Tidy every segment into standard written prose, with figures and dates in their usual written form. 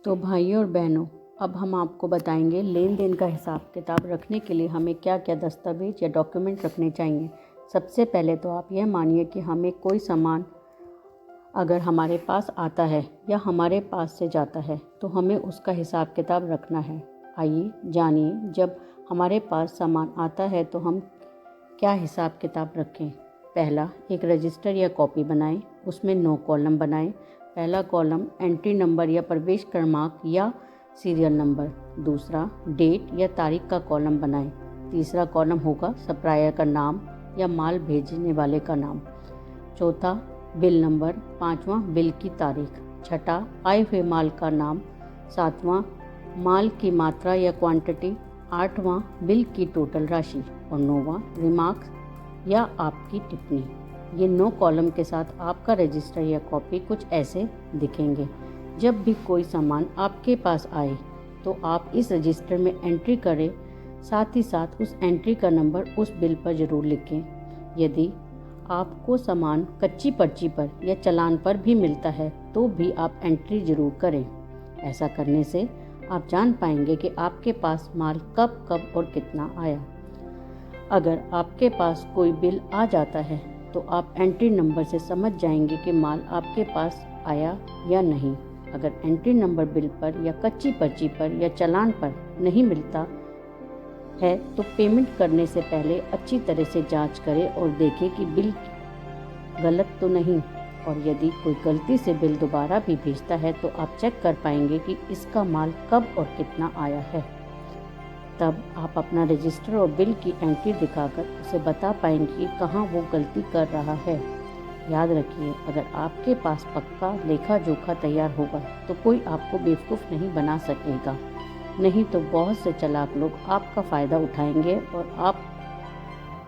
तो भाइयों और बहनों, अब हम आपको बताएंगे लेन देन का हिसाब किताब रखने के लिए हमें क्या क्या दस्तावेज या डॉक्यूमेंट रखने चाहिए। सबसे पहले तो आप यह मानिए कि हमें कोई सामान अगर हमारे पास आता है या हमारे पास से जाता है तो हमें उसका हिसाब किताब रखना है। आइए जानिए, जब हमारे पास सामान आता है तो हम क्या हिसाब किताब रखें। पहला, एक रजिस्टर या कॉपी बनाएं। उसमें 9 कॉलम बनाएं। पहला कॉलम एंट्री नंबर या प्रवेश क्रमांक या सीरियल नंबर। दूसरा, डेट या तारीख का कॉलम बनाएं। तीसरा कॉलम होगा सप्लायर का नाम या माल भेजने वाले का नाम। चौथा, बिल नंबर। पांचवा, बिल की तारीख। छठा, आए हुए माल का नाम। सातवां, माल की मात्रा या क्वांटिटी। आठवां, बिल की टोटल राशि। और नौवां, रिमार्क्स या आपकी टिप्पणी। ये 9 कॉलम के साथ आपका रजिस्टर या कॉपी कुछ ऐसे दिखेंगे। जब भी कोई सामान आपके पास आए तो आप इस रजिस्टर में एंट्री करें। साथ ही साथ उस एंट्री का नंबर उस बिल पर ज़रूर लिखें। यदि आपको सामान कच्ची पर्ची पर या चालान पर भी मिलता है तो भी आप एंट्री ज़रूर करें। ऐसा करने से आप जान पाएंगे कि आपके पास माल कब कब और कितना आया। अगर आपके पास कोई बिल आ जाता है तो आप एंट्री नंबर से समझ जाएंगे कि माल आपके पास आया या नहीं। अगर एंट्री नंबर बिल पर या कच्ची पर्ची पर या चालान पर नहीं मिलता है तो पेमेंट करने से पहले अच्छी तरह से जांच करें और देखें कि बिल गलत तो नहीं। और यदि कोई गलती से बिल दोबारा भी भेजता है तो आप चेक कर पाएंगे कि इसका माल कब और कितना आया है। तब आप अपना रजिस्टर और बिल की एंट्री दिखाकर उसे बता पाएंगे कि कहाँ वो गलती कर रहा है। याद रखिए, अगर आपके पास पक्का लेखा जोखा तैयार होगा तो कोई आपको बेवकूफ़ नहीं बना सकेगा। नहीं तो बहुत से चालाक लोग आपका फ़ायदा उठाएंगे और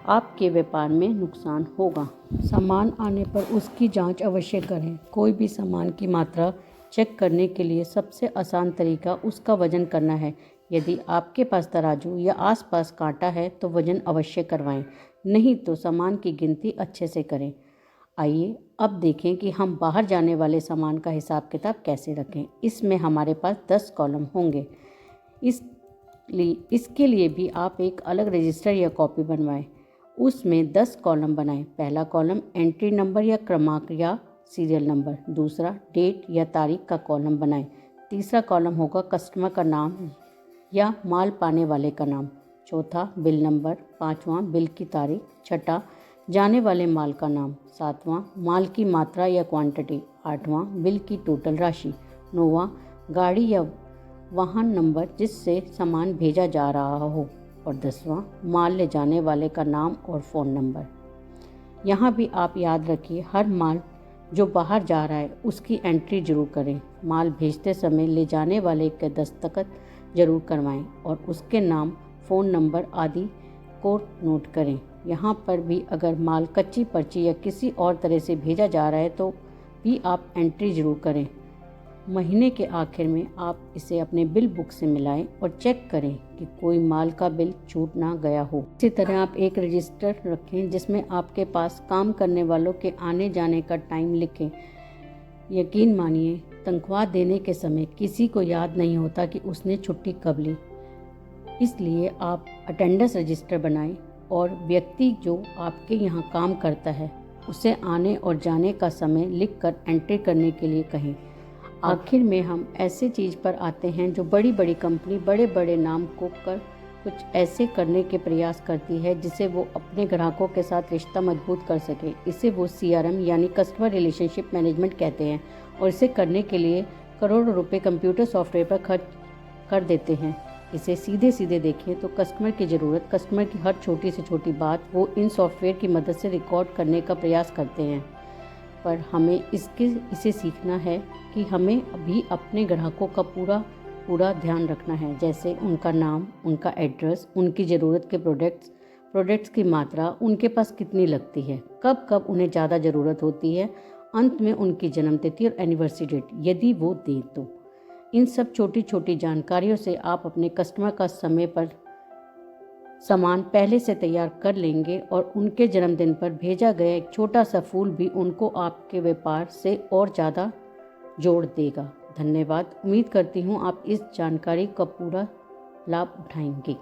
आपके व्यापार में नुकसान होगा। सामान आने पर उसकी जांच अवश्य करें। कोई भी सामान की मात्रा चेक करने के लिए सबसे आसान तरीका उसका वजन करना है। यदि आपके पास तराजू या आसपास कांटा है तो वजन अवश्य करवाएं, नहीं तो सामान की गिनती अच्छे से करें। आइए अब देखें कि हम बाहर जाने वाले सामान का हिसाब किताब कैसे रखें। इसमें हमारे पास 10 कॉलम होंगे। इसके लिए भी आप एक अलग रजिस्टर या कॉपी बनवाएं। उसमें 10 कॉलम बनाएं। पहला कॉलम एंट्री नंबर या क्रमांक या सीरियल नंबर। दूसरा, डेट या तारीख का कॉलम बनाएं। तीसरा कॉलम होगा कस्टमर का नाम या माल पाने वाले का नाम। चौथा, बिल नंबर। पांचवा, बिल की तारीख। छठा, जाने वाले माल का नाम। सातवां, माल की मात्रा या क्वांटिटी। आठवां, बिल की टोटल राशि। नौवां, गाड़ी या वाहन नंबर जिससे सामान भेजा जा रहा हो। और 10वां, माल ले जाने वाले का नाम और फ़ोन नंबर। यहाँ भी आप याद रखिए, हर माल जो बाहर जा रहा है उसकी एंट्री जरूर करें। माल भेजते समय ले जाने वाले के दस्तखत जरूर करवाएं और उसके नाम, फ़ोन नंबर आदि को नोट करें। यहाँ पर भी अगर माल कच्ची पर्ची या किसी और तरह से भेजा जा रहा है तो भी आप एंट्री जरूर करें। महीने के आखिर में आप इसे अपने बिल बुक से मिलाएं और चेक करें कि कोई माल का बिल छूट ना गया हो। इसी तरह आप एक रजिस्टर रखें जिसमें आपके पास काम करने वालों के आने जाने का टाइम लिखें। यकीन मानिए, तनख्वाह देने के समय किसी को याद नहीं होता कि उसने छुट्टी कब ली। इसलिए आप अटेंडेंस रजिस्टर बनाएं और व्यक्ति जो आपके यहाँ काम करता है उसे आने और जाने का समय लिखकर एंट्री करने के लिए कहें। आखिर में हम ऐसे चीज़ पर आते हैं जो बड़ी बड़ी कंपनी बड़े बड़े नाम को कर कुछ ऐसे करने के प्रयास करती है जिसे वो अपने ग्राहकों के साथ रिश्ता मजबूत कर सके। इसे वो CRM यानी कस्टमर रिलेशनशिप मैनेजमेंट कहते हैं और इसे करने के लिए करोड़ों रुपए कंप्यूटर सॉफ्टवेयर पर खर्च कर देते हैं। इसे सीधे सीधे देखें तो कस्टमर की ज़रूरत, कस्टमर की हर छोटी से छोटी बात वो इन सॉफ्टवेयर की मदद से रिकॉर्ड करने का प्रयास करते हैं। पर हमें इसे सीखना है कि हमें भी अपने ग्राहकों का पूरा ध्यान रखना है, जैसे उनका नाम, उनका एड्रेस, उनकी ज़रूरत के प्रोडक्ट्स की मात्रा, उनके पास कितनी लगती है, कब कब उन्हें ज़्यादा ज़रूरत होती है, अंत में उनकी जन्मतिथि और एनिवर्सरी डेट यदि वो दें तो। इन सब छोटी छोटी जानकारियों से आप अपने कस्टमर का समय पर सामान पहले से तैयार कर लेंगे और उनके जन्मदिन पर भेजा गया एक छोटा सा फूल भी उनको आपके व्यापार से और ज़्यादा जोड़ देगा। धन्यवाद। उम्मीद करती हूँ आप इस जानकारी का पूरा लाभ उठाएंगे।